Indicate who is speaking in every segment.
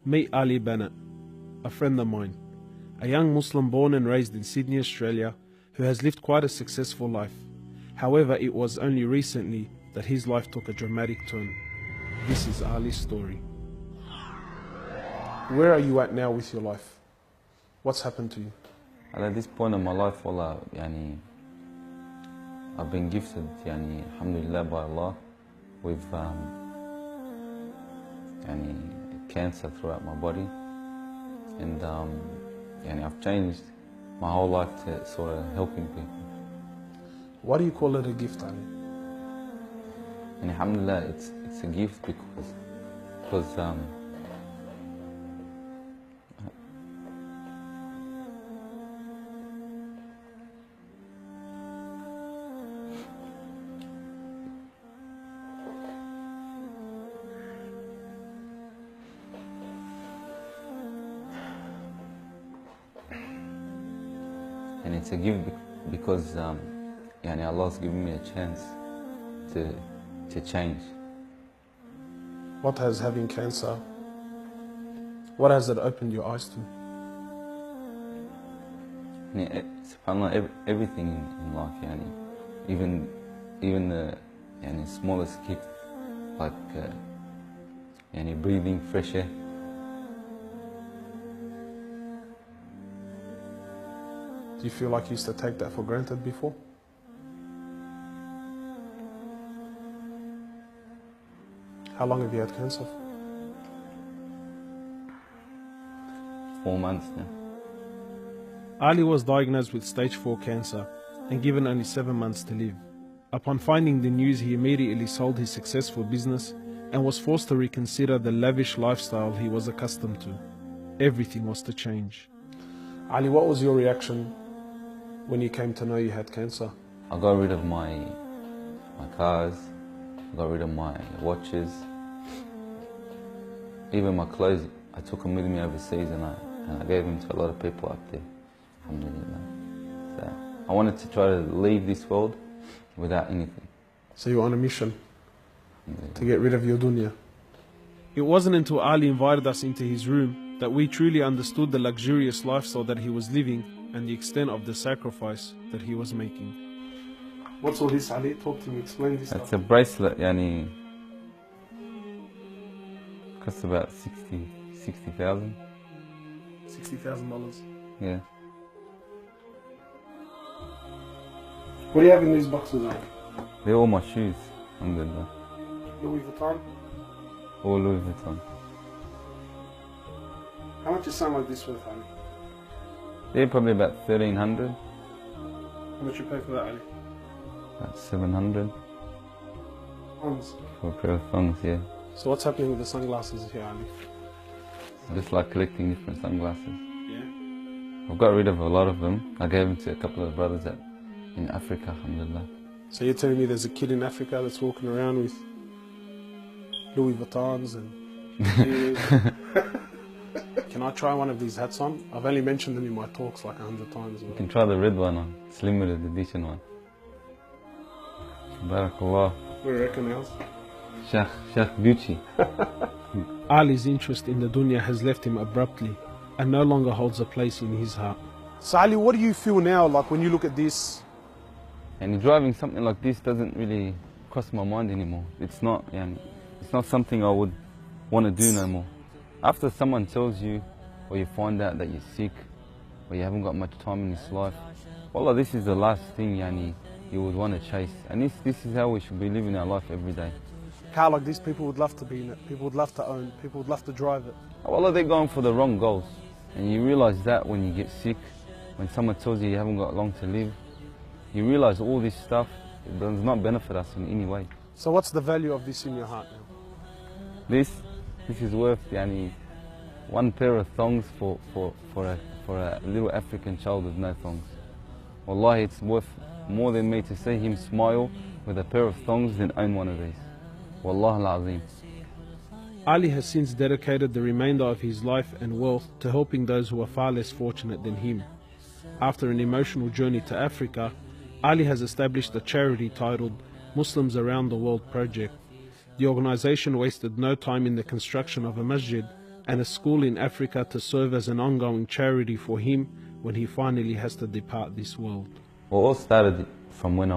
Speaker 1: Meet Ali Banat, a friend of mine, a young Muslim born and raised in Sydney, Australia, who has lived quite a successful life. However, it was only recently that his life took a dramatic turn. This is Ali's story. Where are you at now with your life? What's happened to you?
Speaker 2: At this point in my life, wallah, I've been gifted, alhamdulillah, by Allah, with cancer throughout my body, and I've changed my whole life to sort of helping people.
Speaker 1: Why do you call it a gift, Ali?
Speaker 2: And alhamdulillah, it's a gift because and it's a gift because Allah's given me a chance to change.
Speaker 1: What has having cancer, what has it opened your eyes to?
Speaker 2: SubhanAllah, everything in life, even the smallest gift, like breathing fresh air.
Speaker 1: Do you feel like you used to take that for granted before? How long have you had cancer?
Speaker 2: 4 months now.
Speaker 1: Ali was diagnosed with stage 4 cancer and given only 7 months to live. Upon finding the news, he immediately sold his successful business and was forced to reconsider the lavish lifestyle he was accustomed to. Everything was to change. Ali, what was your reaction when you came to know you had cancer?
Speaker 2: I got rid of my cars, I got rid of my watches, even my clothes. I took them with me overseas and I gave them to a lot of people up there, alhamdulillah. So I wanted to try to leave this world without anything.
Speaker 1: So you were on a mission to get rid of your dunya. It wasn't until Ali invited us into his room that we truly understood the luxurious lifestyle that he was living and the extent of the sacrifice that he was making. What's all this, Ali? Talk to me, explain this.
Speaker 2: It's a bracelet, costs about 60,000.
Speaker 1: $60,000.
Speaker 2: Yeah.
Speaker 1: What do you have in these boxes, Ali?
Speaker 2: They're all my shoes, alhamdulillah.
Speaker 1: Louis Vuitton?
Speaker 2: All Louis Vuitton.
Speaker 1: How much is something like this worth, Ali?
Speaker 2: They're probably about 1,300.
Speaker 1: How much you pay for that, Ali?
Speaker 2: About 700.
Speaker 1: Thongs.
Speaker 2: For a pair of thongs, yeah.
Speaker 1: So what's happening with the sunglasses here, Ali?
Speaker 2: I just like collecting different sunglasses.
Speaker 1: Yeah?
Speaker 2: I've got rid of a lot of them. I gave them to a couple of brothers in Africa, alhamdulillah.
Speaker 1: So you're telling me there's a kid in Africa that's walking around with Louis Vuittons and... Can I try one of these hats on? I've only mentioned them in my talks like 100 times.
Speaker 2: You can try the red one on. It's limited edition one. Barakallah.
Speaker 1: What do you reckon else?
Speaker 2: Sheikh Gucci.
Speaker 1: Ali's interest in the dunya has left him abruptly and no longer holds a place in his heart. So Ali, what do you feel now, like when you look at this?
Speaker 2: And driving something like this doesn't really cross my mind anymore. It's not something I would want to do no more. After someone tells you, or you find out that you're sick, or you haven't got much time in this life, wallah, this is the last thing you would want to chase. And this is how we should be living our life every day.
Speaker 1: Car like this, people would love to be in it, people would love to own, people would love to drive it.
Speaker 2: Wallah, they're going for the wrong goals. And you realize that when you get sick, when someone tells you haven't got long to live, you realize all this stuff does not benefit us in any way.
Speaker 1: So what's the value of this in your heart now?
Speaker 2: This is worth one pair of thongs for a little African child with no thongs. Wallahi, it's worth more than me to see him smile with a pair of thongs than own one of these. Wallah al-Azim.
Speaker 1: Ali has since dedicated the remainder of his life and wealth to helping those who are far less fortunate than him. After an emotional journey to Africa, Ali has established a charity titled Muslims Around the World Project. The organization wasted no time in the construction of a masjid and a school in Africa to serve as an ongoing charity for him when he finally has to depart this world.
Speaker 2: Well, it all started from when I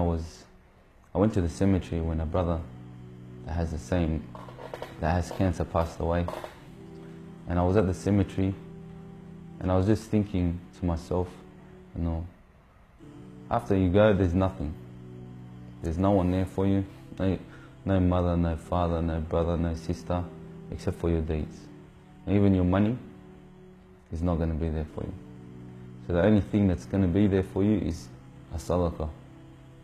Speaker 2: went to the cemetery when a brother that has cancer passed away. And I was at the cemetery and I was just thinking to myself, after you go, there's nothing. There's no one there for you. No mother, no father, no brother, no sister, except for your deeds. And even your money is not going to be there for you. So the only thing that's going to be there for you is a sadaqah.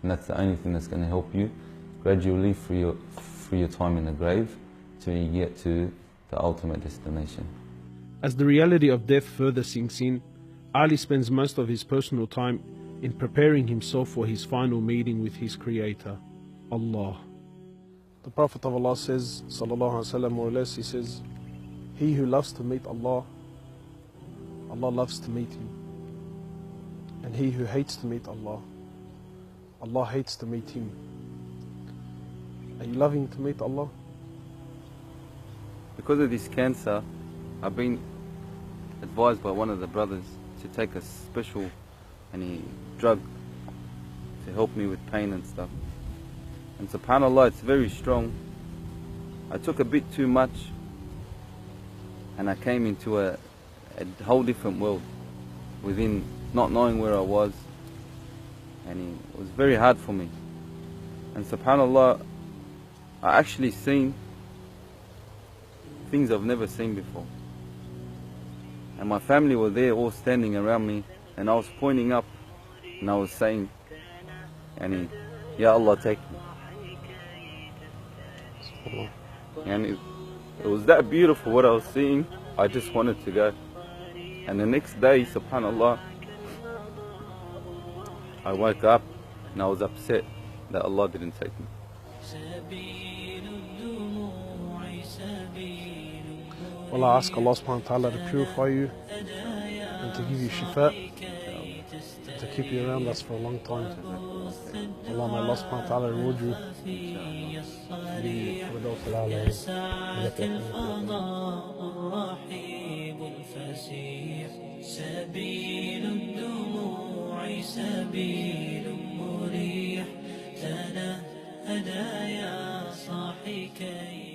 Speaker 2: And that's the only thing that's going to help you gradually through your time in the grave till you get to the ultimate destination.
Speaker 1: As the reality of death further sinks in, Ali spends most of his personal time in preparing himself for his final meeting with his Creator, Allah. The Prophet of Allah says, sallallahu alaihi wasallam, more or less, he says, he who loves to meet Allah, Allah loves to meet him. And he who hates to meet Allah, Allah hates to meet him. Are you loving to meet Allah?
Speaker 2: Because of this cancer, I've been advised by one of the brothers to take a special drug to help me with pain and stuff. And subhanAllah, it's very strong. I took a bit too much and I came into a whole different world within not knowing where I was, and it was very hard for me. And subhanAllah, I actually seen things I've never seen before. And my family were there all standing around me, and I was pointing up and I was saying, Ya Allah, take me. And it was that beautiful what I was seeing, I just wanted to go. And the next day, subhanAllah, I woke up and I was upset that Allah didn't take me.
Speaker 1: Well, I ask Allah subhanahu wa ta'ala to purify you and to give you shifa, to keep you around us for a long time. Allah, may Allah subhanahu wa ta'ala reward you.
Speaker 3: سبيل الدموع سبيل مريح تنهدى يا صاحي كي